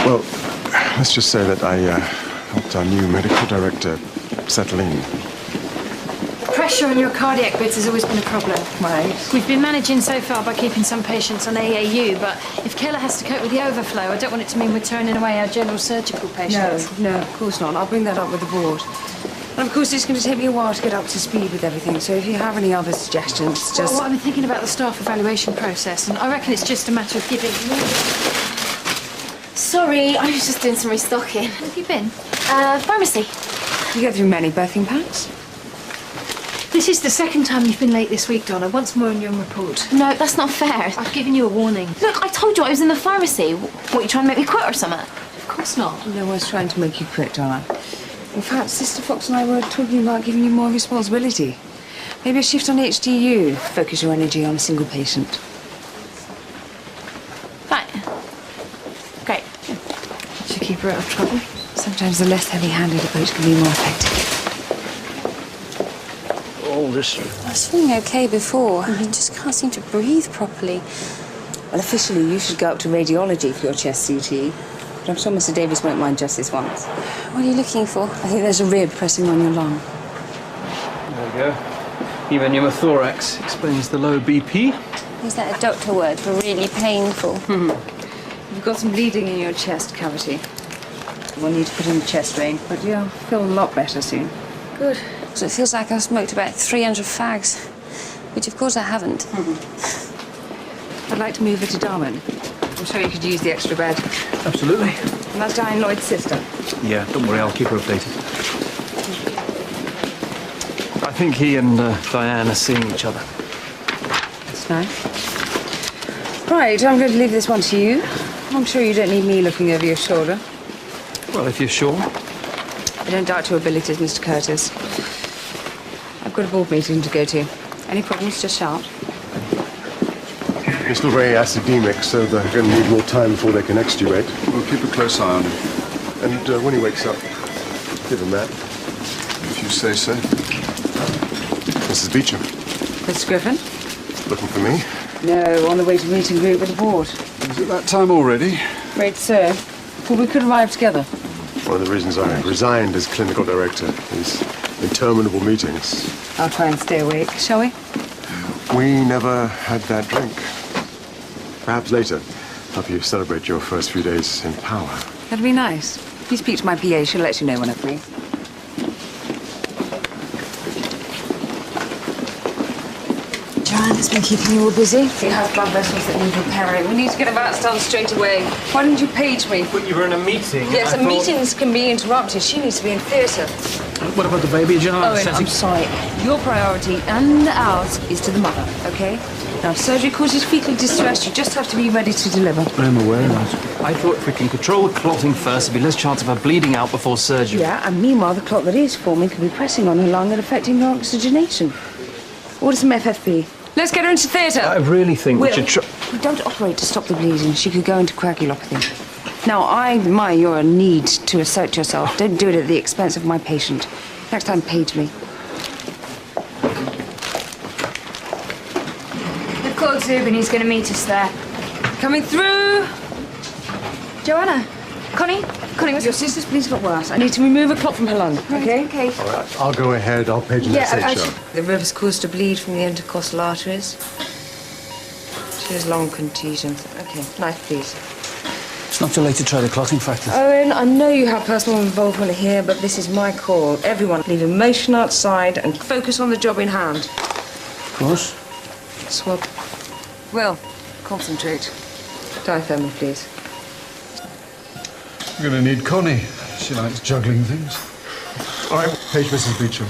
Well, let's just say that I helped our new medical director settle in. Pressure on your cardiac bits has always been a problem. Right. We've been managing so far by keeping some patients on AAU, but if Keller has to cope with the overflow, I don't want it to mean we're turning away our general surgical patients. No, of course not. I'll bring that up with the board. And of course, it's going to take me a while to get up to speed with everything, so if you have any other suggestions, just... Well, I've been thinking about the staff evaluation process, and I reckon it's just a matter of giving... Sorry, I was just doing some restocking. Where have you been? Pharmacy. You get through many birthing packs? This is the second time you've been late this week, Donna. Once more on your own report. No, that's not fair. I've given you a warning. Look, I told you I was in the pharmacy. What, you trying to make me quit or something? Of course not. No one's trying to make you quit, Donna. In fact, Sister Fox and I were talking about giving you more responsibility. Maybe a shift on HDU. Focus your energy on a single patient. Right. Great. Should keep her out of trouble. Sometimes the less heavy-handed approach can be more effective. All this. I was feeling okay before. I just can't seem to breathe properly. Well, officially, you should go up to radiology for your chest CT. But I'm sure Mr. Davis won't mind just this once. What are you looking for? I think there's a rib pressing on your lung. There we go. Even pneumothorax explains the low BP. Is that a doctor word for really painful? You've got some bleeding in your chest cavity. We'll need to put in a chest drain, but you'll feel a lot better soon. Good. So it feels like I've smoked about 300 fags, which of course I haven't. I'd like to move her to Darwin. I'm sure you could use the extra bed. Absolutely. And that's Diane Lloyd's sister. Yeah, don't worry, I'll keep her updated. I think he and Diane are seeing each other. That's nice. Right, I'm going to leave this one to you. I'm sure you don't need me looking over your shoulder. Well, if you're sure. I don't doubt your abilities, Mr. Curtis. I've got a board meeting to go to. Any problems, just shout. You're still very acidemic, so they're going to need more time before they can extubate. We'll keep a close eye on him. And when he wakes up, give him that. If you say so. Mrs. Beecham, Miss Griffin? looking for me? No, on the way to meet and greet with the board. Is it that time already? Great, sir. Well, we could arrive together. One of the reasons I resigned as clinical director is interminable meetings. I'll try and stay awake, shall we? We never had that drink. Perhaps later, help you celebrate your first few days in power. That'd be nice. You speak to my PA, she'll let you know when I'm free. Joanna's been keeping you all busy. She has blood vessels that need repairing. We need to get her VATs done straight away. Why didn't you page me? But you were in a meeting. Yes, and meetings can be interrupted. She needs to be in theatre. What about the baby, John? Owen, I'm sorry. Your priority and ours is to the mother, okay? Now, if surgery causes fetal distress, you just have to be ready to deliver. I'm aware of that. I thought if we can control the clotting first, there'd be less chance of her bleeding out before surgery. Yeah, and meanwhile, the clot that is forming could be pressing on her lung and affecting her oxygenation. Order some FFP. Let's get her into theatre. I really think we should try... We don't operate to stop the bleeding. She could go into coagulopathy. Now, I admire your need to assert yourself. Don't do it at the expense of my patient. Next time, page me. We've called Zubin. He's going to meet us there. Coming through! Joanna. Connie, what's Your sister's bleed's got worse. I need to remove a clot from her lung, okay? Okay. All right, I'll go ahead. I'll page the SHO. The rib has caused a bleed from the intercostal arteries. She has lung contusions. Okay, knife, please. It's not too late to try the clotting factor. Owen, I know you have personal involvement here, but this is my call. Everyone, leave emotion outside and focus on the job in hand. Of course. Swab. Will, concentrate. Diathermy, please. You're going to need Connie. She likes juggling things. All right, page Mrs. Beecham.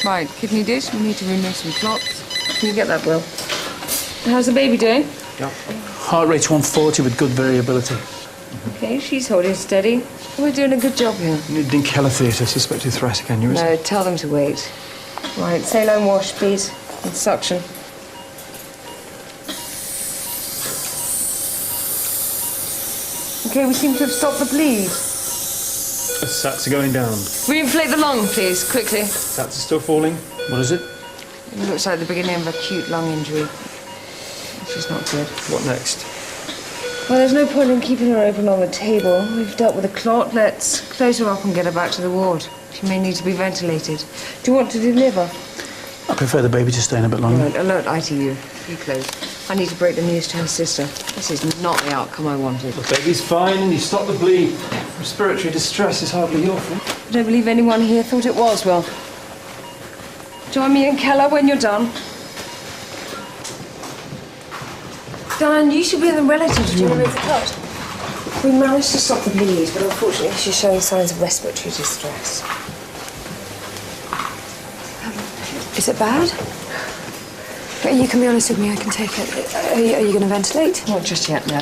Right, kidney dish. We need to remove some clots. Can you get that, Will? How's the baby doing? Yeah. Heart rate's 140 with good variability. Okay, she's holding steady. We're doing a good job here. Needed in Keller Theatre, suspected thoracic aneurysm. No, tell them to wait. Right, saline wash, please. And suction. Okay, we seem to have stopped the bleed. The SATs are going down. Reinflate the lung, please, quickly. SATs are still falling. What is it? It looks like the beginning of acute lung injury. Which is not good. What next? Well, there's no point in keeping her open on the table. We've dealt with the clot. Let's close her up and get her back to the ward. She may need to be ventilated. Do you want to deliver? I prefer the baby to stay in a bit longer. Right, alert ITU. Be closed. I need to break the news to her sister. This is not the outcome I wanted. The baby's fine and you stopped the bleed. Respiratory distress is hardly your fault. I don't believe anyone here thought it was, Will. Join me and Keller when you're done. Dan, you should be in the relatives. Do you want to move the cot? We managed to stop the bleed, but unfortunately she's showing signs of respiratory distress. Is it bad? You can be honest with me, I can take it. Are you going to ventilate? Not just yet, no.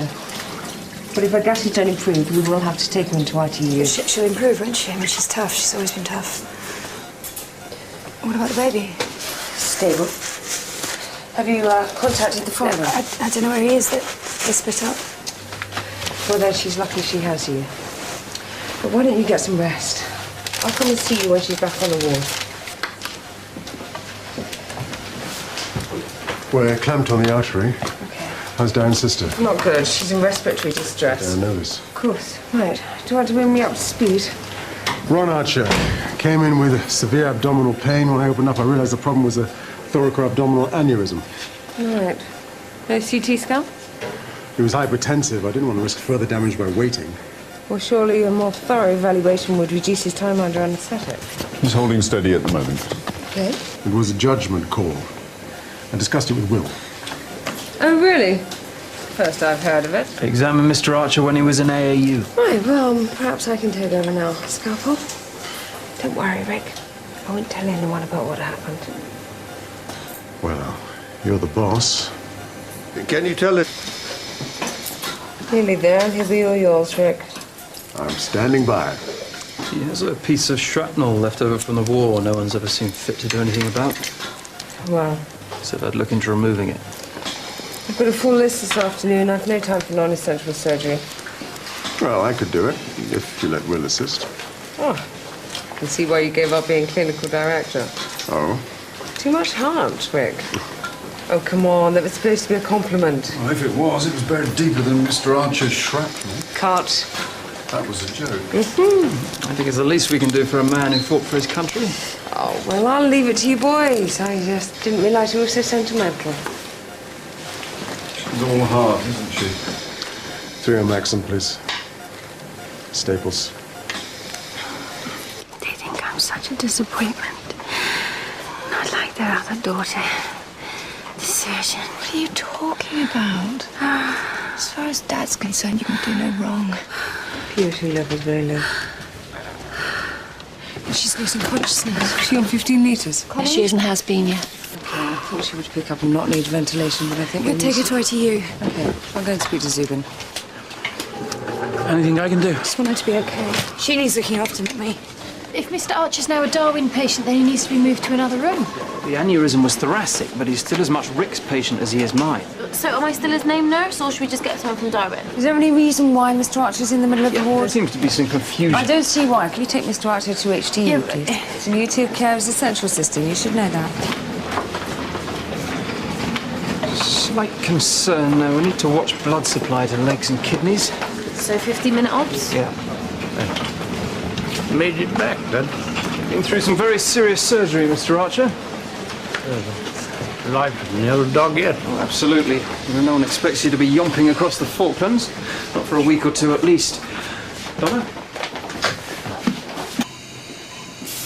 But if her gases don't improve, we will have to take her into ITU. She'll improve, won't she? I mean, she's tough. She's always been tough. What about the baby? Stable. Have you contacted the father? I don't know where he is. They split up. Well, then she's lucky she has you. But why don't you get some rest? I'll come and see you when she's back on the ward. We're clamped on the artery. Okay. How's Darren's sister? Not good. She's in respiratory distress. Darren knows. Of course. Right. Do you want to bring me up to speed? Ron Archer came in with severe abdominal pain. When I opened up, I realized the problem was a thoracoabdominal aneurysm. Right. No CT scan? He was hypertensive. I didn't want to risk further damage by waiting. Well, surely a more thorough evaluation would reduce his time under anaesthetic. He's holding steady at the moment. Okay. It was a judgment call. I discussed it with Will. Oh, really? First I've heard of it. Examine Mr. Archer when he was in AAU. Right, well, perhaps I can take over now. Scalpel? Don't worry, Rick. I won't tell anyone about what happened. Well, you're the boss. Can you tell it? Nearly there. He'll be all yours, Rick. I'm standing by. He has a piece of shrapnel left over from the war no one's ever seen fit to do anything about. Well, Said I'd look into removing it. I've got a full list this afternoon. I've no time for non-essential surgery. Well, I could do it, if you let Will assist. Oh, I can see why you gave up being clinical director. Oh? Too much heart, Rick. Oh, come on. That was supposed to be a compliment. Well, if it was buried deeper than Mr. Archer's shrapnel. Cut. That was a joke. I think it's the least we can do for a man who fought for his country. Oh, well, I'll leave it to you boys. I just didn't realise you were so sentimental. She's all heart, isn't she? 3 on Maxim, please. Staples. They think I'm such a disappointment. Not like their other daughter. The surgeon. What are you talking about? As far as Dad's concerned, you can do no wrong. Purity level's very low. She's losing consciousness. Is she on 15 litres? She isn't has been yet. Okay, I thought she would pick up and not need ventilation, but I think We'll take her to ITU. Okay, I'll go and speak to Zubin. Anything I can do? Just want her to be okay. She needs looking after, not me. If Mr. Archer's now a Darwin patient, then he needs to be moved to another room. The aneurysm was thoracic, but he's still as much Rick's patient as he is mine. So am I still his name nurse, or should we just get someone from Darwin? Is there any reason why Mr. Archer's in the middle of the There ward? seems to be some confusion. I don't see why. Can you take Mr. Archer to HTU, Yeah, please? It's a duty of care as a central system. You should know that. Slight concern, though. We need to watch blood supply to legs and kidneys. So 15-minute obs? Yeah. Made it back, then. Been through some very serious surgery, Mr. Archer. Life from the old dog yet. Oh, absolutely. No one expects you to be yomping across the Falklands. Not for a week or two at least. Donna?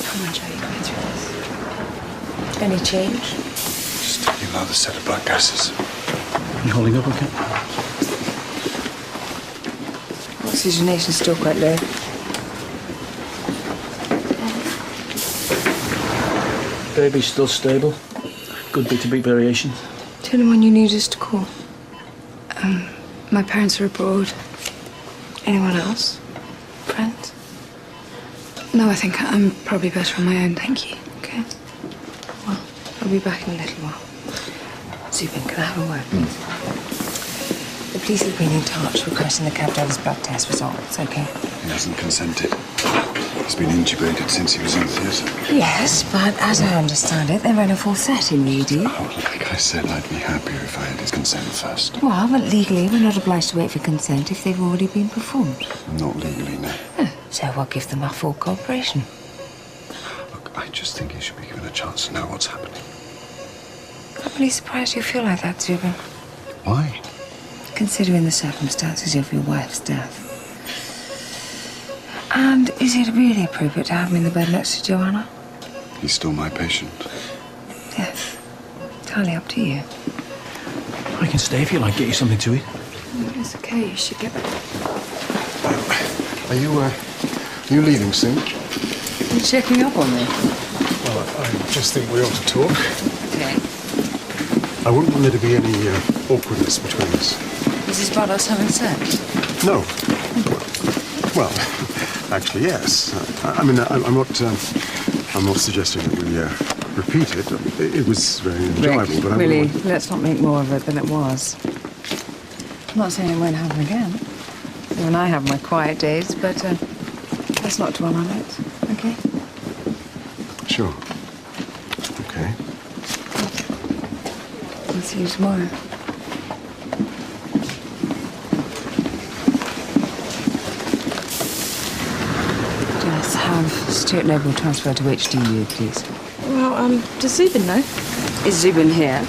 How much are you going through this? Any change? Just taking another set of blood gases. You holding up okay? Oxygenation's still quite low. Baby's still stable. Good beat-to-beat variation. Tell him when you need us to call. My parents are abroad. Anyone else? Friends? No, I think I'm probably better on my own, thank you. Okay? Well, I'll be back in a little while. Zubin, can I have a word, please? The police have been in touch requesting the cab driver's blood test results, okay? He hasn't consented. He's been intubated since he was in theatre. Yes, but as I understand it, they're running full set in the ED. Oh, like I said, I'd be happier if I had his consent first. Well, but legally, we're not obliged to wait for consent if they've already been performed. Not legally, no. So we'll give them our full cooperation. Look, I just think he should be given a chance to know what's happening. I'm really surprised you feel like that, Zubin. Why? Considering the circumstances of your wife's death. And is it really appropriate to have him in the bed next to Joanna? He's still my patient. Yes. Entirely up to you. I can stay if you like. Get you something to eat. It's okay, you should get back. Are you leaving soon? You checking up on me? Well, I just think we ought to talk. Okay. I wouldn't want there to be any awkwardness between us. Is this about us having sex? No. Well, actually, yes. I'm not suggesting that we repeat it. It was very enjoyable, Rick, but I really, wouldn't want... let's not make more of it than it was. I'm not saying it won't happen again. You and I have my quiet days, but let's not dwell on it, okay? Sure. Okay. I'll see you tomorrow. Just have Stuart Noble transferred to HDU, please. Well, does Zubin know? Is Zubin here?